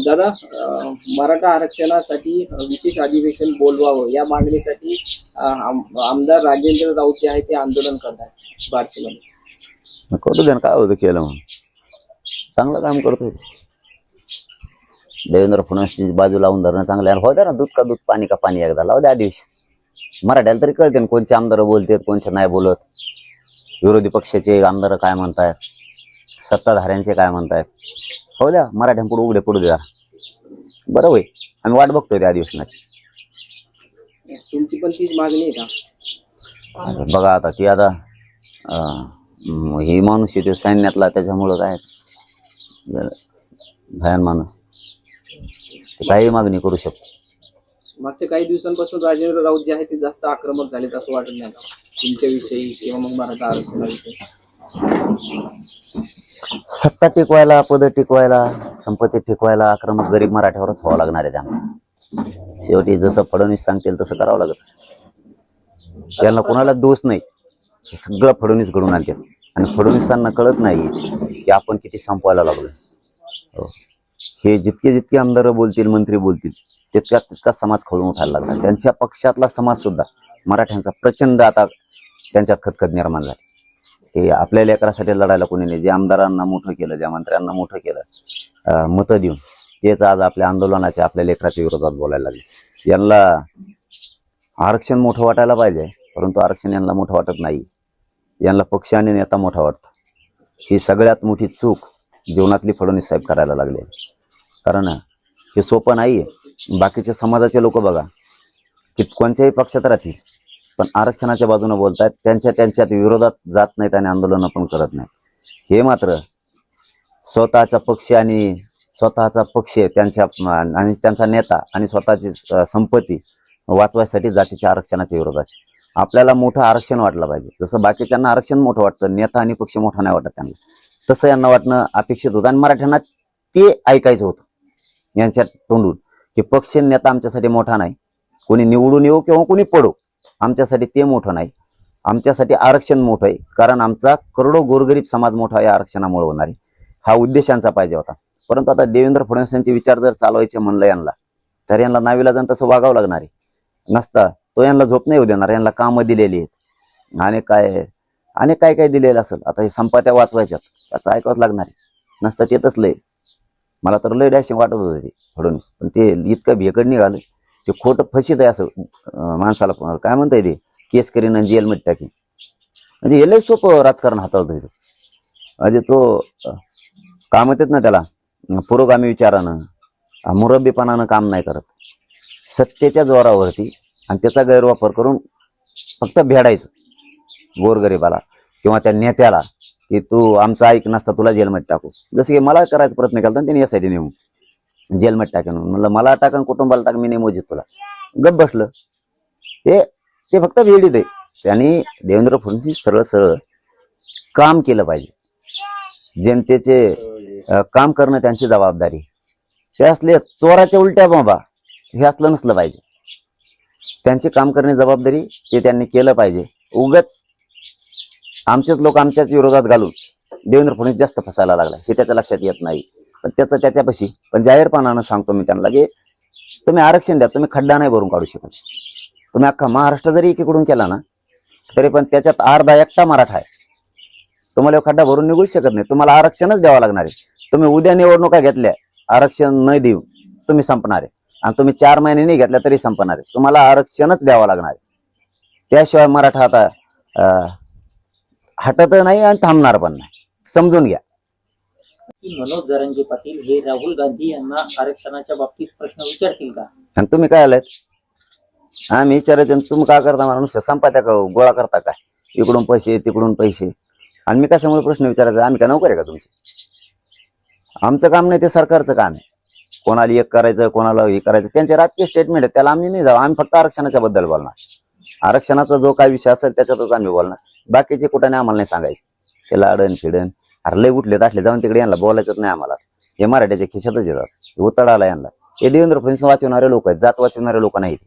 दादा, मराठा आरक्षणासाठी विशेष अधिवेशन बोलवावं या मागणीसाठी आमदार राजेंद्र राऊत जे आहे ते आंदोलन करतात बार्शीमध्ये. करू दे ना, काय होतं केलं म्हणून, चांगलं काम करतोय. देवेंद्र फडणवीसची बाजू लावून धरणं चांगलं आहे. हो द्या ना, दूध का दूध पाणी का पाणी, एकदा लावू द्या अधिवेशन. मराठ्याला तरी कळते ना कोणचे आमदार बोलतात कोणचे नाही बोलत, विरोधी पक्षाचे आमदार काय म्हणतायत, सत्ताधाऱ्यांचे काय म्हणतायत. हो द्या, मराठ्यांपुढे उघडे पडू द्या, बरं होय. आम्ही वाट बघतोय त्या अधिवेशनाची. तुमची पण तीच मागणी आहे का? बघा आता ती आता ही माणूस येतो सैन्यातला, त्याच्यामुळं काय भयान माणूस, ते काही मागणी करू शकतो. मागच्या काही दिवसांपासून राजेंद्र राऊत जे आहे ते जास्त आक्रमक झालेत असं वाटत नाही तुमच्याविषयी किंवा मग मराठा आरक्षणाविषयी? सत्ता टिकवायला, पद टिकवायला, संपत्ती टिकवायला आक्रमक गरीब मराठ्यावरच व्हावं लागणार आहे त्यांना. शेवटी जसं फडणवीस सांगतील तसं करावं लागत. त्यांना कोणाला दोष नाही, हे सगळं फडणवीस घडून आणतात. आणि फडणवीसांना कळत नाही की आपण किती संपवायला लागलो. हे जितके जितके आमदार बोलतील, मंत्री बोलतील, तितका तितका समाज खवळून उठायला लागला. त्यांच्या पक्षातला समाज सुद्धा मराठ्यांचा प्रचंड आता त्यांच्यात खतखत निर्माण झाली. हे आपल्या लेकरासाठी लढायला कोणी नाही. जे आमदारांना मोठं केलं, ज्या मंत्र्यांना मोठं केलं मतं देऊन, तेच आज आपल्या आंदोलनाच्या, आपल्या लेकराच्या विरोधात बोलायला लागले. यांना आरक्षण मोठं वाटायला पाहिजे, परंतु आरक्षण यांना मोठं वाटत नाही. यांना पक्ष आणि नेता मोठा वाटतो. ही सगळ्यात मोठी चूक जीवनातली फडणवीस साहेब करायला लागले. कारण हे सोपं नाहीये. बाकीच्या समाजाचे लोक बघा की कोणत्याही पक्षात राहतील, पण आरक्षणाच्या बाजूने बोलतायत, त्यांच्यात विरोधात जात नाहीत आणि आंदोलन पण करत नाहीत. हे मात्र स्वतःचा पक्ष आणि त्यांचा नेता आणि स्वतःची संपत्ती वाचवायसाठी जातीच्या आरक्षणाच्या विरोधात. आपल्याला मोठं आरक्षण वाटलं पाहिजे. जसं बाकीच्यांना आरक्षण मोठं वाटतं, नेता आणि पक्ष मोठा नाही वाटत त्यांना, तसं यांना वाटणं अपेक्षित होतं. आणि मराठ्यांना ते ऐकायचं होतं यांच्या तोंडून की पक्ष नेता आमच्यासाठी मोठा नाही, कोणी निवडून येऊ किंवा कोणी पडो, आमच्यासाठी ते मोठं नाही, आमच्यासाठी आरक्षण मोठं आहे. कारण आमचा करोडो गोरगरीब समाज मोठा या आरक्षणामुळे होणार आहे, हा उद्देशांचा पाहिजे होता. परंतु आता देवेंद्र फडणवीस यांचे विचार जर चालवायचे म्हणलं यांना, तर यांना नाविलाजान तसं वागावं लागणार आहे. नसता तो यांना झोप नाही येऊ देणार. यांना कामं दिलेली आहेत आणि काय काय दिलेलं असेल. आता हे संपात्या वाचवायच्यात, त्याचं ऐकावंच लागणार आहे. नसतं ते तसलंय. मला तर लय डॅशिंग वाटत होतं ते फडणवीस, पण ते इतकं भेकड निघालं. ते खोटं फशीत आहे असं माणसाला काय म्हणता येते, केस करीन आणि जेलमध्ये टाकीन. म्हणजे हे लय सोपं राजकारण हाताळतो. म्हणजे तो काम येतात ना त्याला पुरोगामी विचारानं, मुरब्बीपणानं काम नाही करत. सत्तेच्या जोरावरती आणि त्याचा गैरवापर करून फक्त भेडायचं गोरगरीबाला किंवा त्या नेत्याला की तू आमचा ऐक नसता तुला जेलमध्ये टाकू. जसं की मला करायचा प्रयत्न केला त्यांनी यासाठी नेऊन जेलमध्ये टाकेन. म्हणलं मला टाका, कुटुंबाला टाक, मी नाही मोजित तुला. गप बसलं. ते फक्त भेडीत आहे. त्यांनी देवेंद्र फडणवीस सरळ सरळ काम केलं पाहिजे. जनतेचे काम करणं त्यांची जबाबदारी. ते असले चोराच्या उलट्या बाबा हे असलं नसलं पाहिजे. त्यांचे काम करणे जबाबदारी, ते त्यांनी केलं पाहिजे. उगाच आमचेच लोक आमच्याच विरोधात घालून देवेंद्र फडणवीस जास्त फसायला लागला हे त्याच्या लक्षात येत नाही. पण त्याच्यापाशी पण जाहीरपणानं सांगतो मी त्यांना की तुम्ही आरक्षण द्या, तुम्ही खड्डा नाही भरून काढू शकत. तुम्ही अख्खा महाराष्ट्र जरी एकीकडून केला ना तरी पण त्याच्यात अर्धा एकटा मराठा आहे. तुम्हाला खड्डा भरून निघू शकत नाही. तुम्हाला आरक्षणच द्यावं लागणार आहे. तुम्ही उद्या निवडणुका घेतल्या, आरक्षण न देऊ तुम्ही संपणार आहे. आणि तुम्ही 4 महिने नाही घेतल्या तरी संपणार आहे. तुम्हाला आरक्षणच द्यावं लागणार आहे. त्याशिवाय मराठा आता हटत नाही आणि थांबणार पण नाही. समजून घ्या. मनोज जरांगे पाटील हे राहुल गांधी यांना आरक्षणाच्या बाबतीत प्रश्न विचारतील का? आणि तुम्ही काय आलात? आम्ही विचारायचं, तुम्ही काय करता? मला नुसतं संपात्या का गोळा करता काय? इकडून पैसे तिकडून पैसे. आणि मी कशामुळे प्रश्न विचारायचा? आम्ही काय नोकर आहे का तुमची? आमचं काम नाही, ते सरकारचं काम आहे. कोणाला एक करायचं, कोणाला हे करायचं, त्यांचे राजकीय स्टेटमेंट आहे, त्याला आम्ही नाही जाऊ. आम्ही फक्त आरक्षणाच्या बद्दल बोलणार. आरक्षणाचा जो काय विषय असेल त्याच्यातच आम्ही बोलणार. बाकीचे कुठे नाही आम्हाला नाही सांगायचे. त्याला अडण फिडण अरे लय उठले ताटले जाऊन तिकडे यांना बोलायचंच नाही आम्हाला. हे मराठ्याच्या खिशातच येतात. उतळाला यांना. हे देवेंद्र फडणवीस वाचवणारे लोक आहेत, जात वाचवणारे लोक नाहीत.